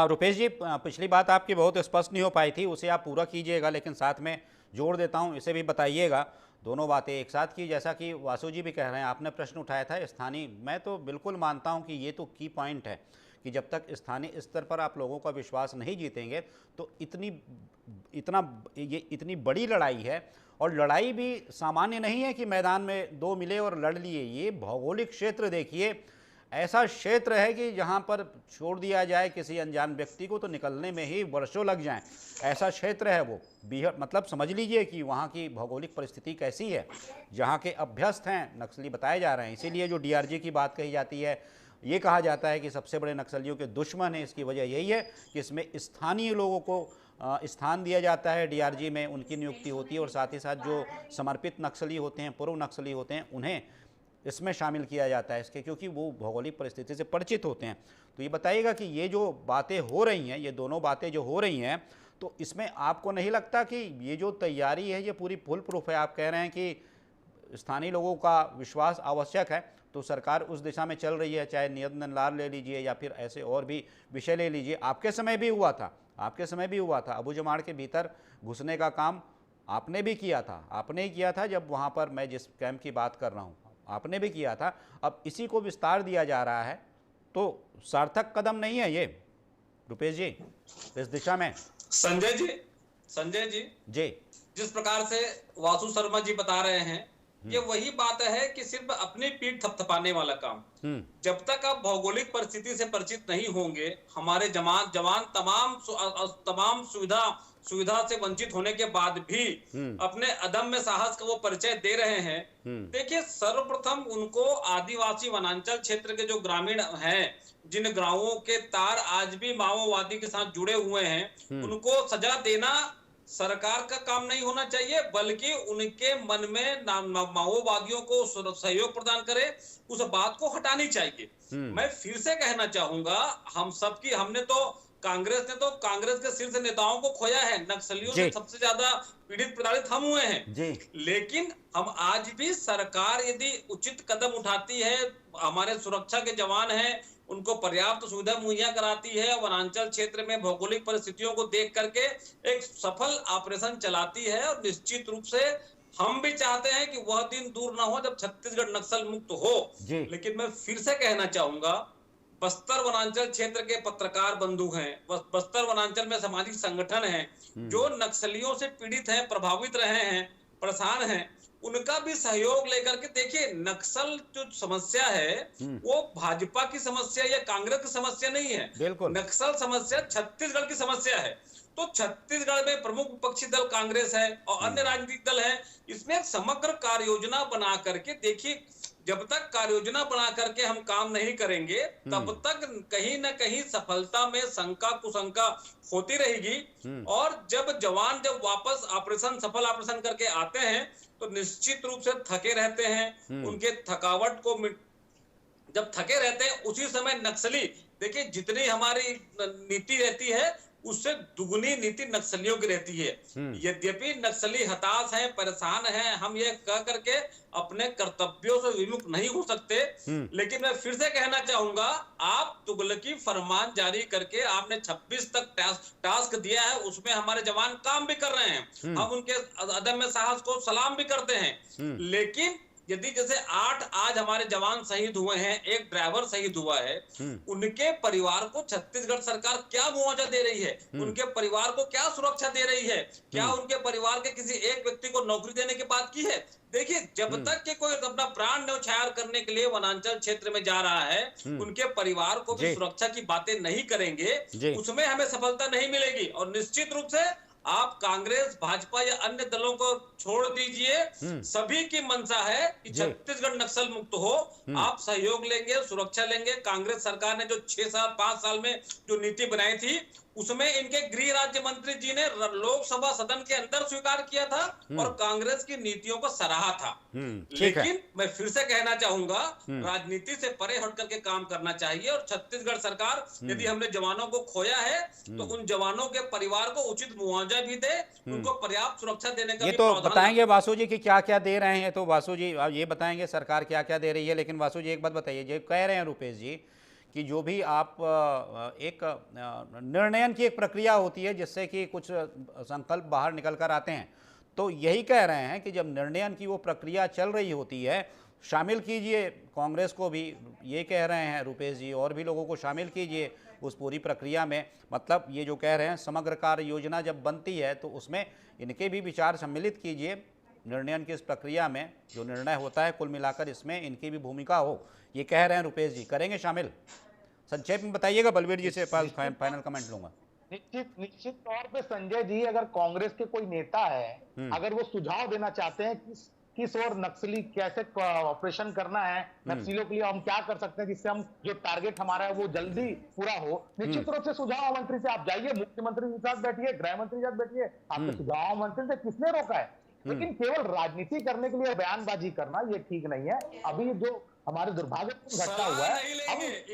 रुपेश जी, पिछली बात आपकी बहुत स्पष्ट नहीं हो पाई थी, उसे आप पूरा कीजिएगा, लेकिन साथ में जोड़ देता हूं, इसे भी बताइएगा। दोनों बातें एक साथ की, जैसा कि वासु जी भी कह रहे हैं, आपने प्रश्न उठाया था स्थानीय, मैं तो बिल्कुल मानता हूं कि ये तो की पॉइंट है कि जब तक स्थानीय स्तर पर आप लोगों का विश्वास नहीं जीतेंगे तो इतनी बड़ी लड़ाई है। और लड़ाई भी सामान्य नहीं है कि मैदान में दो मिले और लड़ लिए। ये भौगोलिक क्षेत्र देखिए, ऐसा क्षेत्र है कि जहाँ पर छोड़ दिया जाए किसी अनजान व्यक्ति को तो निकलने में ही वर्षों लग जाएं, ऐसा क्षेत्र है वो। मतलब समझ लीजिए कि वहाँ की भौगोलिक परिस्थिति कैसी है, जहाँ के अभ्यस्त हैं नक्सली बताए जा रहे हैं। इसीलिए जो डीआरजी की बात कही जाती है, ये कहा जाता है कि सबसे बड़े नक्सलियों के दुश्मन है। इसकी वजह यही है कि इसमें स्थानीय लोगों को स्थान दिया जाता है, डीआरजी में उनकी नियुक्ति होती है, और साथ ही साथ जो समर्पित नक्सली होते हैं, पूर्व नक्सली होते हैं, उन्हें इसमें शामिल किया जाता है इसके, क्योंकि वो भौगोलिक परिस्थिति से परिचित होते हैं। तो ये बताइएगा कि ये जो बातें हो रही हैं, ये दोनों बातें जो हो रही हैं, तो इसमें आपको नहीं लगता कि ये जो तैयारी है ये पूरी फुल प्रूफ है? आप कह रहे हैं कि स्थानीय लोगों का विश्वास आवश्यक है, तो सरकार उस दिशा में चल रही है, चाहे नियत नंदलाल ले लीजिए या फिर ऐसे और भी विषय ले लीजिए। आपके समय भी हुआ था, अबू जमाड़ के भीतर घुसने का काम आपने भी किया था, आपने ही किया था। जब वहाँ पर मैं जिस कैंप की बात कर रहा हूँ, आपने भी किया था। अब इसी को विस्तार दिया जा रहा है, तो सार्थक कदम नहीं है ये रुपेश जी इस दिशा में? संजय जी जिस प्रकार से वासु शर्मा जी बता रहे हैं, ये वही बात है कि सिर्फ अपनी पीठ थपथपाने वाला काम। जब तक आप भौगोलिक परिस्थिति से परिचित नहीं होंगे, हमारे जवान तमाम सुविधा से वंचित होने के बाद भी अपने अदम्य साहस का वो परिचय दे रहे हैं। देखिए, सर्वप्रथम उनको आदिवासी वनांचल क्षेत्र के जो ग्रामीण हैं, जिन गांवों के तार आज भी माओवादी के साथ जुड़े हुए हैं, उनको सजा देना सरकार का काम नहीं होना चाहिए, बल्कि उनके मन में माओवादियों को सहयोग प्रदान करे, उस बात को हटानी चाहिए। मैं फिर से कहना चाहूंगा, कांग्रेस के शीर्ष नेताओं को खोया है, नक्सलियों से सबसे ज्यादा पीड़ित प्रताड़ित हम हुए हैं। लेकिन हम आज भी सरकार यदि उचित कदम उठाती है, हमारे सुरक्षा के जवान हैं, उनको पर्याप्त सुविधा मुहैया कराती है, वनांचल क्षेत्र में भौगोलिक परिस्थितियों को देख करके एक सफल ऑपरेशन चलाती है, और निश्चित रूप से हम भी चाहते हैं कि वह दिन दूर ना हो जब छत्तीसगढ़ नक्सल मुक्त हो। लेकिन मैं फिर से कहना चाहूंगा, बस्तर वनांचल क्षेत्र के पत्रकार बंधु हैं, बस्तर वनांचल में सामाजिक संगठन हैं जो नक्सलियों से पीड़ित हैं, प्रभावित रहे हैं, परेशान हैं, उनका भी सहयोग लेकर के देखिए, नक्सल जो समस्या है वो भाजपा की समस्या या कांग्रेस की समस्या नहीं है, नक्सल समस्या छत्तीसगढ़ की समस्या है। तो छत्तीसगढ़ में प्रमुख विपक्षी दल कांग्रेस है और अन्य राजनीतिक दल है, इसमें एक समग्र कार्य योजना बना करके देखिए, जब तक कार्य योजना बना करके हम काम नहीं करेंगे, तब तक कहीं न कहीं सफलता में शंका कुशंका होती रहेगी। और जब वापस सफल ऑपरेशन करके आते हैं तो निश्चित रूप से थके रहते हैं, उनके थकावट को जब थके रहते हैं, उसी समय नक्सली, देखिए जितनी हमारी नीति रहती है उससे दुगुनी नीति नक्सलियों की रहती है। यद्यपि नक्सली हताश हैं, परेशान हैं, हम ये कह करके अपने कर्तव्यों से विमुख नहीं हो सकते। लेकिन मैं फिर से कहना चाहूंगा, आप तुगलकी फरमान जारी करके आपने 26 तक टास्क दिया है, उसमें हमारे जवान काम भी कर रहे हैं, हम उनके अदम्य साहस को सलाम भी करते हैं। लेकिन यदि जैसे 8 आज हमारे जवान शहीद हुए हैं, एक ड्राइवर शहीद हुआ है, उनके परिवार को छत्तीसगढ़ सरकार क्या मुआवजा दे रही है, उनके परिवार को क्या सुरक्षा दे रही है, क्या उनके परिवार के किसी एक व्यक्ति को नौकरी देने की बात की है? देखिए, जब तक कि कोई अपना प्राण न्यौछावर करने के लिए वनांचल क्षेत्र में जा रहा है, उनके परिवार को भी सुरक्षा की बातें नहीं करेंगे, उसमें हमें सफलता नहीं मिलेगी। और निश्चित रूप से आप कांग्रेस, भाजपा या अन्य दलों को छोड़ दीजिए, सभी की मंशा है कि छत्तीसगढ़ नक्सल मुक्त हो। आप सहयोग लेंगे, सुरक्षा लेंगे। कांग्रेस सरकार ने जो 6 साल 5 साल में जो नीति बनाई थी, उसमें इनके गृह राज्य मंत्री जी ने लोकसभा सदन के अंदर स्वीकार किया था और कांग्रेस की नीतियों को सराहा था। लेकिन मैं फिर से कहना चाहूंगा, राजनीति से परे हट करके काम करना चाहिए। और छत्तीसगढ़ सरकार, यदि हमने जवानों को खोया है तो उन जवानों के परिवार को उचित मुआवजा भी दे, उनको पर्याप्त सुरक्षा देने का ये तो बताएंगे वासु जी कि क्या क्या दे रहे हैं। तो वासु जी आप ये बताएंगे सरकार क्या क्या दे रही है। लेकिन वासु जी एक बात बताइए, जो कह रहे हैं रुपेश जी कि जो भी आप एक निर्णयन की एक प्रक्रिया होती है जिससे कि कुछ संकल्प बाहर निकल कर आते हैं, तो यही कह रहे हैं कि जब निर्णयन की वो प्रक्रिया चल रही होती है, शामिल कीजिए कांग्रेस को भी, ये कह रहे हैं रुपेश जी, और भी लोगों को शामिल कीजिए उस पूरी प्रक्रिया में। मतलब ये जो कह रहे हैं समग्र कार्य योजना जब बनती है तो उसमें इनके भी विचार सम्मिलित कीजिए। निर्णयन की इस प्रक्रिया में जो निर्णय होता है कुल मिलाकर इसमें इनकी भी भूमिका हो, ये कह रहे हैं रुपेश जी। करेंगे शामिल? संक्षेप में बताइएगा, बलवीर जी से फाइनल कमेंट लूंगा। निश्चित तौर पे संजय जी, अगर कांग्रेस के कोई नेता है, अगर वो सुझाव देना चाहते हैं कि किस और नक्सली कैसे ऑपरेशन करना है, नक्सलियों के लिए हम क्या कर सकते हैं जिससे हम जो टारगेट हमारा है वो जल्दी पूरा हो, निश्चित रूप से सुझाव मंत्री से आप जाइए, मुख्यमंत्री के साथ बैठिए, गृह मंत्री के साथ बैठिए। आपके सुझाव मंत्री से किसने रोका है? लेकिन केवल राजनीति करने के लिए बयानबाजी करना ये ठीक नहीं है। अभी जो हमारे दुर्भाग्यपूर्ण घटना हुआ है,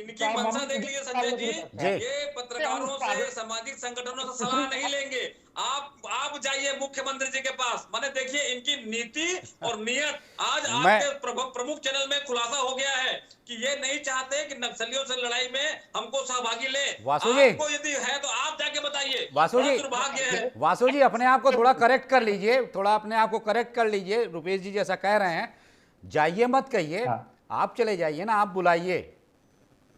इनकी मंशा देख लीजिए संजय जी, ये पत्रकारों से, सामाजिक संगठनों से सलाह नहीं लेंगे। आप जाइए मुख्यमंत्री जी के पास, माने देखिए इनकी नीति और नियत आज आपके प्रमुख चैनल में खुलासा हो गया है कि ये नहीं चाहते कि नक्सलियों से लड़ाई में हमको सहभागी ले। वासु जी, आपको यदि है तो आप जाके बताइए। वासु जी, दुर्भाग्य है। वासु जी अपने आप को थोड़ा करेक्ट कर लीजिए, थोड़ा अपने आप को करेक्ट कर लीजिए। रुपेश जी जैसा कह रहे हैं, जाइए मत कहिए, आप चले जाइए ना, आप बुलाइए,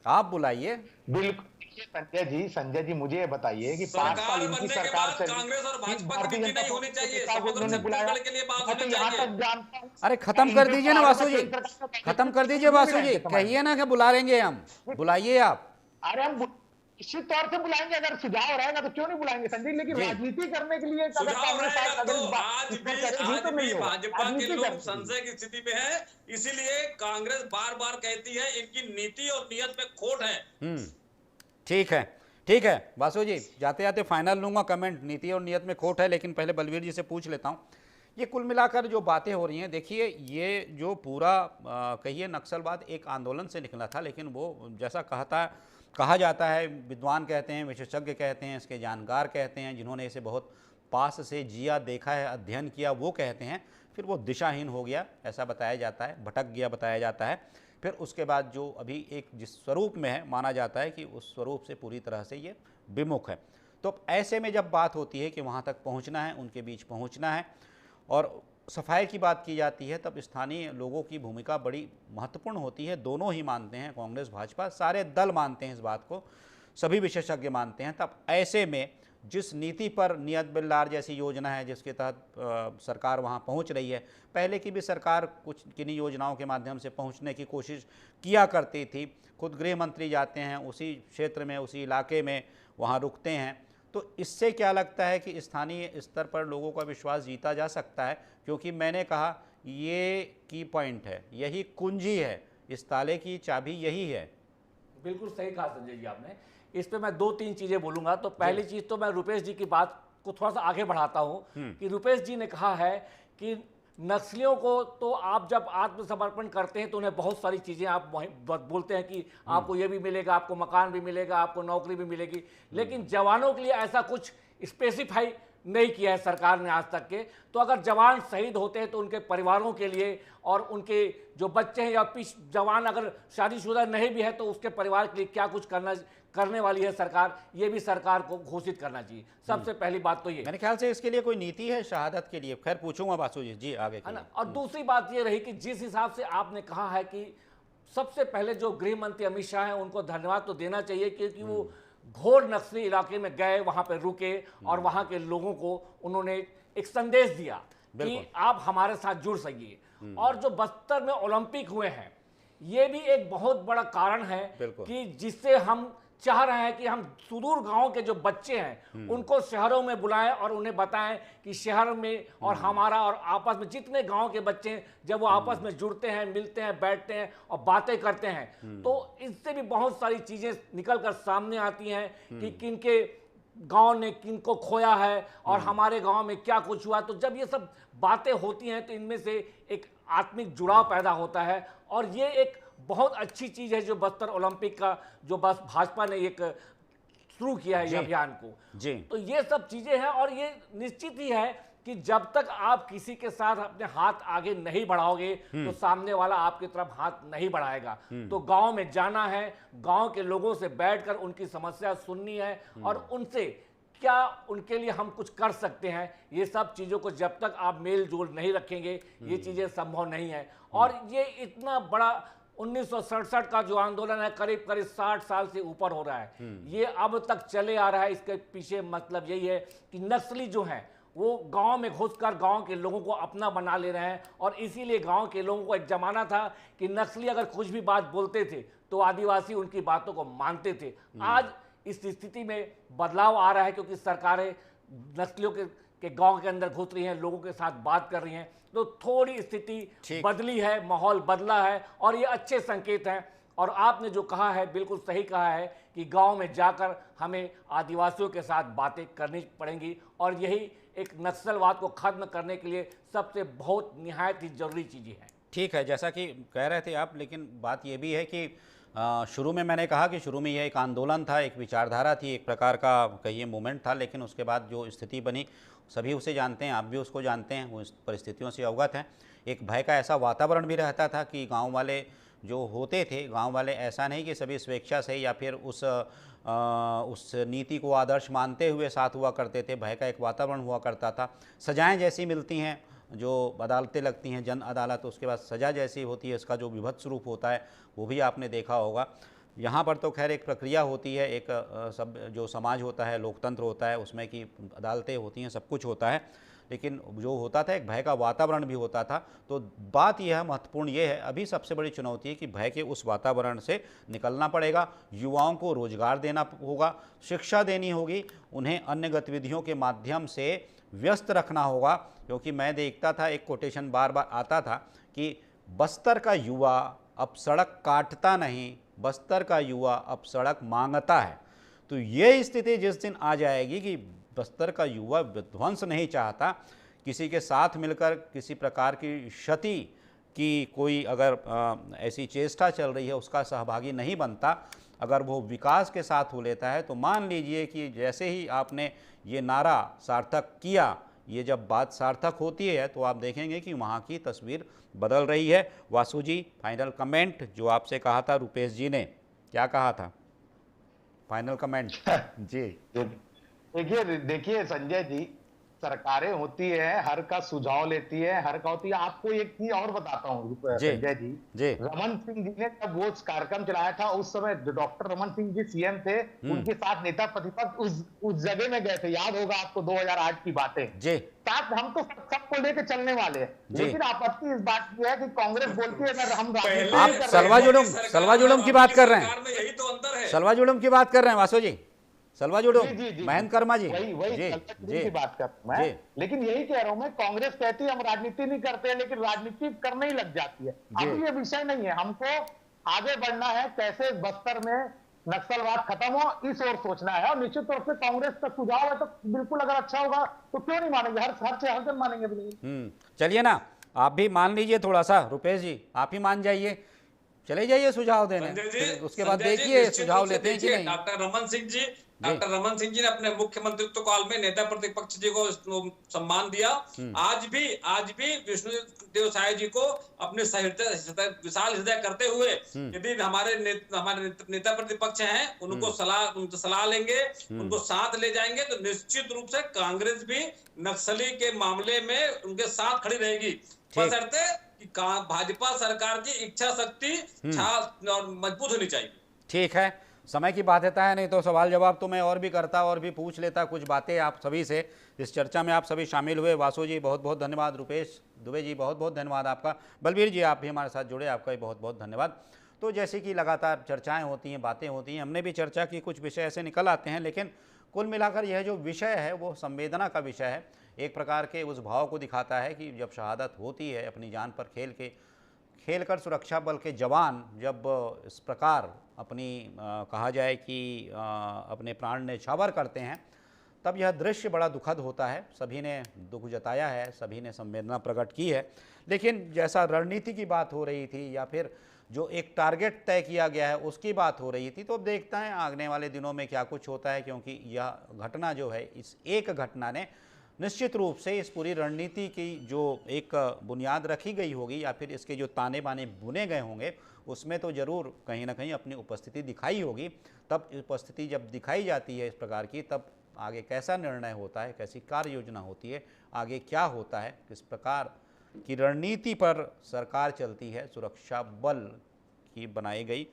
आप बुलाइए। बिल्कुल। संजय जी मुझे ये बताइए कि 5 साल इनकी सरकार चली, कांग्रेस और भाजपा की नीति नहीं होनी चाहिए, उन्होंने बुलाया, के लिए बात होनी यहाँ चाहिए। तक जानता हूं। अरे खत्म कर दीजिए ना वासु जी, खत्म कर दीजिए वासु जी, कहिए ना कि बुला लेंगे हम, बुलाइए आप। अरे हम निश्चित तौर से बुलाएंगे, अगर सुझाव रहेगा तो क्यों नहीं बुलाएंगे संजय। लेकिन राजनीति करने के लिए भाजपा के लोग संशय की स्थिति में है, इसीलिए कांग्रेस बार बार कहती है इनकी नीति और नियत में खोट है। ठीक है, ठीक है वासु जी, जाते जाते फाइनल लूंगा कमेंट, नीति और नियत में खोट है। लेकिन पहले बलवीर जी से पूछ लेता हूं, ये कुल मिलाकर जो बातें हो रही हैं, देखिए ये जो पूरा कहिए नक्सलवाद एक आंदोलन से निकला था, लेकिन वो जैसा कहा जाता है, विद्वान कहते हैं, विशेषज्ञ कहते हैं, इसके जानकार कहते हैं, जिन्होंने इसे बहुत पास से जिया, देखा है, अध्ययन किया, वो कहते हैं फिर वो दिशाहीन हो गया ऐसा बताया जाता है, भटक गया बताया जाता है। फिर उसके बाद जो अभी एक जिस स्वरूप में है, माना जाता है कि उस स्वरूप से पूरी तरह से ये विमुख है। तो ऐसे में जब बात होती है कि वहाँ तक पहुँचना है, उनके बीच पहुँचना है और सफाई की बात की जाती है, तब स्थानीय लोगों की भूमिका बड़ी महत्वपूर्ण होती है। दोनों ही मानते हैं, कांग्रेस भाजपा, सारे दल मानते हैं इस बात को, सभी विशेषज्ञ मानते हैं। तब ऐसे में जिस नीति पर नियत बिल्लार जैसी योजना है जिसके तहत सरकार वहां पहुंच रही है, पहले की भी सरकार कुछ किन्हीं योजनाओं के माध्यम से पहुंचने की कोशिश किया करती थी। खुद गृह मंत्री जाते हैं उसी क्षेत्र में, उसी इलाके में, वहां रुकते हैं। तो इससे क्या लगता है कि स्थानीय स्तर पर लोगों का विश्वास जीता जा सकता है? क्योंकि मैंने कहा ये की पॉइंट है, यही कुंजी है, इस ताले की चाबी यही है। बिल्कुल सही कहा संजय जी आपने। इस पे मैं 2-3 चीजें बोलूंगा। तो पहली चीज तो मैं रुपेश जी की बात को थोड़ा सा आगे बढ़ाता हूं कि रुपेश जी ने कहा है कि नक्सलियों को तो आप जब आत्मसमर्पण करते हैं तो उन्हें बहुत सारी चीजें आप बोलते हैं कि आपको ये भी मिलेगा, आपको मकान भी मिलेगा, आपको नौकरी भी मिलेगी, लेकिन जवानों के लिए ऐसा कुछ स्पेसिफाई नहीं किया है सरकार ने आज तक के। तो अगर जवान शहीद होते हैं तो उनके परिवारों के लिए और उनके जो बच्चे हैं या जवान अगर शादीशुदा नहीं भी है तो उसके परिवार के लिए क्या कुछ करने वाली है सरकार, ये भी सरकार को घोषित करना चाहिए। सबसे पहली बात तो ये, मेरे ख्याल से इसके लिए कोई नीति है शहादत के लिए, खैर पूछूंगा वासु जी आगे है ना। और दूसरी बात ये रही कि जिस हिसाब से आपने कहा है कि सबसे पहले जो गृह मंत्री अमित शाह हैं उनको धन्यवाद तो देना चाहिए क्योंकि वो घोर नक्सली इलाके में गए, वहां पे रुके और वहां के लोगों को उन्होंने एक संदेश दिया कि आप हमारे साथ जुड़ सकिए। और जो बस्तर में ओलंपिक हुए हैं ये भी एक बहुत बड़ा कारण है कि जिससे हम चाह रहे हैं कि हम सुदूर गांव के जो बच्चे हैं उनको शहरों में बुलाएं और उन्हें बताएं कि शहर में और हमारा और आपस में जितने गांव के बच्चे हैं, जब वो आपस में जुड़ते हैं, मिलते हैं, बैठते हैं और बातें करते हैं तो इससे भी बहुत सारी चीजें निकल कर सामने आती हैं कि किनके गांव ने किनको खोया है और हमारे गांव में क्या कुछ हुआ। तो जब ये सब बातें होती हैं तो इनमें से एक आत्मिक जुड़ाव पैदा होता है और ये एक बहुत अच्छी चीज है जो बस्तर ओलंपिक का जो बस भाजपा ने एक शुरू किया है ये अभियान को जी। तो ये सब चीजें हैं और ये निश्चित ही है कि जब तक आप किसी के साथ अपने हाथ आगे नहीं बढ़ाओगे तो सामने वाला आपकी तरफ हाथ नहीं बढ़ाएगा। तो गांव में जाना है, गांव के लोगों से बैठकर उनकी समस्या सुननी है और उनसे क्या उनके लिए हम कुछ कर सकते हैं, ये सब चीज़ों को जब तक आप मेल जोल नहीं रखेंगे ये चीज़ें संभव नहीं है। और ये इतना बड़ा 1967 का जो आंदोलन है करीब करीब 60 साल से ऊपर हो रहा है, ये अब तक चले आ रहा है। इसके पीछे मतलब यही है कि नक्सली जो हैं वो गांव में घुसकर गांव के लोगों को अपना बना ले रहे हैं और इसीलिए गांव के लोगों को एक जमाना था कि नक्सली अगर कुछ भी बात बोलते थे तो आदिवासी उनकी बातों को मानते थे। आज इस स्थिति में बदलाव आ रहा है क्योंकि सरकारें नस्लियों के गांव के अंदर घुस रही हैं, लोगों के साथ बात कर रही हैं, तो थोड़ी स्थिति बदली है, माहौल बदला है और ये अच्छे संकेत हैं। और आपने जो कहा है बिल्कुल सही कहा है कि गांव में जाकर हमें आदिवासियों के साथ बातें करनी पड़ेंगी और यही एक नक्सलवाद को खत्म करने के लिए सबसे बहुत निहायत ही जरूरी चीज़ें हैं। ठीक है, जैसा कि कह रहे थे आप, लेकिन बात ये भी है कि शुरू में मैंने कहा कि शुरू में यह एक आंदोलन था, एक विचारधारा थी, एक प्रकार का कहिए मूवमेंट था, लेकिन उसके बाद जो स्थिति बनी सभी उसे जानते हैं, आप भी उसको जानते हैं, उस परिस्थितियों से अवगत हैं। एक भय का ऐसा वातावरण भी रहता था कि गांव वाले जो होते थे, गांव वाले ऐसा नहीं कि सभी स्वेच्छा से या फिर उस नीति को आदर्श मानते हुए साथ हुआ करते थे। भय का एक वातावरण हुआ करता था। सजाएं जैसी मिलती हैं, जो अदालतें लगती हैं, जन अदालत, उसके बाद सज़ा जैसी होती है, इसका जो विभत्स रूप होता है वो भी आपने देखा होगा। यहाँ पर तो खैर एक प्रक्रिया होती है, एक सब जो समाज होता है, लोकतंत्र होता है, उसमें की अदालतें होती हैं, सब कुछ होता है, लेकिन जो होता था एक भय का वातावरण भी होता था। तो बात यह महत्वपूर्ण ये है, अभी सबसे बड़ी चुनौती है कि भय के उस वातावरण से निकलना पड़ेगा। युवाओं को रोजगार देना होगा, शिक्षा देनी होगी, उन्हें अन्य गतिविधियों के माध्यम से व्यस्त रखना होगा। क्योंकि मैं देखता था, एक कोटेशन बार बार आता था कि बस्तर का युवा अब सड़क काटता नहीं, बस्तर का युवा अब सड़क मांगता है। तो ये स्थिति जिस दिन आ जाएगी कि बस्तर का युवा विध्वंस नहीं चाहता, किसी के साथ मिलकर किसी प्रकार की क्षति की कोई अगर ऐसी चेष्टा चल रही है उसका सहभागी नहीं बनता, अगर वो विकास के साथ हो लेता है, तो मान लीजिए कि जैसे ही आपने ये नारा सार्थक किया, ये जब बात सार्थक होती है तो आप देखेंगे कि वहाँ की तस्वीर बदल रही है। वासु जी, फाइनल कमेंट जो आपसे कहा था रुपेश जी ने, क्या कहा था फाइनल कमेंट? जी देखिए संजय जी, सरकारें होती है, हर का सुझाव लेती है, हर का होती है। आपको एक चीज और बताता हूँ संजय जी, रमन सिंह जी ने जब वो कार्यक्रम चलाया था उस समय डॉक्टर रमन सिंह जी सीएम थे, उनके साथ नेता प्रतिपक्ष उस जगह में गए थे, याद होगा आपको, 2008 की बातें जी। साथ हम तो सबको लेके चलने वाले हैं, लेकिन आपत्ति इस बात की है कि कांग्रेस बोलती है अगर हम आप सलवा जुलूम की बात कर रहे हैं, यही तो अंतर है, सलवा जुलूम की बात कर रहे हैं वासु जी, सलवा जुलूम, महेंद्र कर्मा जी, वही की बात कर मैं, लेकिन यही कह रहा हूं मैं, कांग्रेस कहती है हम राजनीति नहीं करते हैं, लेकिन राजनीति करने ही लग जाती है। अब ये विषय नहीं है, हमको आगे बढ़ना है, कैसे बस्तर में नक्सलवाद खत्म हो, इस ओर सोचना है। और निश्चित तौर से कांग्रेस का सुझाव है तो बिल्कुल अगर अच्छा होगा तो क्यों नहीं मानेंगे, हर दिन मानेंगे बिल्कुल। चलिए ना, आप भी मान लीजिए थोड़ा सा, रुपेश जी आप ही मान जाइए, चले जाइए सुझाव देने, उसके बाद देखिए सुझाव लेते हैं कि नहीं। डॉक्टर रमन सिंह जी ने अपने मुख्यमंत्रित्व काल में नेता प्रतिपक्ष जी को सम्मान दिया। आज भी विष्णुदेव साय जी को अपने विशाल हृदय करते हुए यदि हमारे नेता प्रतिपक्ष हैं उनको सलाह लेंगे, उनको साथ ले जाएंगे, तो निश्चित रूप से कांग्रेस भी नक्सली के मामले में उनके साथ खड़ी रहेगी, बशर्ते कि भाजपा सरकार की इच्छा शक्ति और मजबूत होनी चाहिए। ठीक है, समय की बाध्यता है, नहीं तो सवाल जवाब तो मैं और भी करता और भी पूछ लेता कुछ बातें आप सभी से। इस चर्चा में आप सभी शामिल हुए, वासु जी बहुत बहुत धन्यवाद, रुपेश दुबे जी बहुत बहुत धन्यवाद आपका, बलबीर जी आप भी हमारे साथ जुड़े, आपका भी बहुत बहुत धन्यवाद। तो जैसे कि लगातार चर्चाएं होती हैं, बातें होती हैं, हमने भी चर्चा की, कुछ विषय ऐसे निकल आते हैं, लेकिन कुल मिलाकर यह जो विषय है वो संवेदना का विषय है। एक प्रकार के उस भाव को दिखाता है कि जब शहादत होती है, अपनी जान पर खेल कर सुरक्षा बल के जवान जब इस प्रकार अपनी कहा जाए कि अपने प्राण न्यौछावर करते हैं, तब यह दृश्य बड़ा दुखद होता है। सभी ने दुख जताया है, सभी ने संवेदना प्रकट की है, लेकिन जैसा रणनीति की बात हो रही थी या फिर जो एक टारगेट तय किया गया है उसकी बात हो रही थी, तो अब देखते हैं आने वाले दिनों में क्या कुछ होता है, क्योंकि यह घटना जो है, इस एक घटना ने निश्चित रूप से इस पूरी रणनीति की जो एक बुनियाद रखी गई होगी या फिर इसके जो ताने बाने बुने गए होंगे, उसमें तो ज़रूर कहीं ना कहीं अपनी उपस्थिति दिखाई होगी। तब उपस्थिति जब दिखाई जाती है इस प्रकार की, तब आगे कैसा निर्णय होता है, कैसी कार्य योजना होती है, आगे क्या होता है, किस प्रकार की रणनीति पर सरकार चलती है, सुरक्षा बल की बनाई गई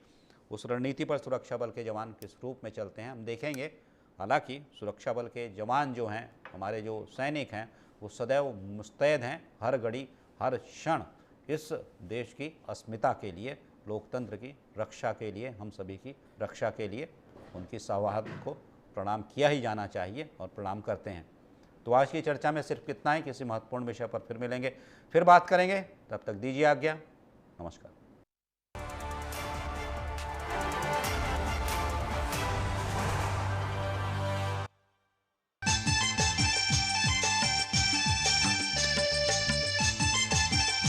उस रणनीति पर सुरक्षा बल के जवान किस रूप में चलते हैं, हम देखेंगे। हालांकि सुरक्षा बल के जवान जो हैं, हमारे जो सैनिक हैं, वो सदैव मुस्तैद हैं, हर घड़ी हर क्षण इस देश की अस्मिता के लिए, लोकतंत्र की रक्षा के लिए, हम सभी की रक्षा के लिए उनकी साहस को प्रणाम किया ही जाना चाहिए और प्रणाम करते हैं। तो आज की चर्चा में सिर्फ इतना ही। किसी महत्वपूर्ण विषय पर फिर मिलेंगे, फिर बात करेंगे। तब तक दीजिए आज्ञा। नमस्कार।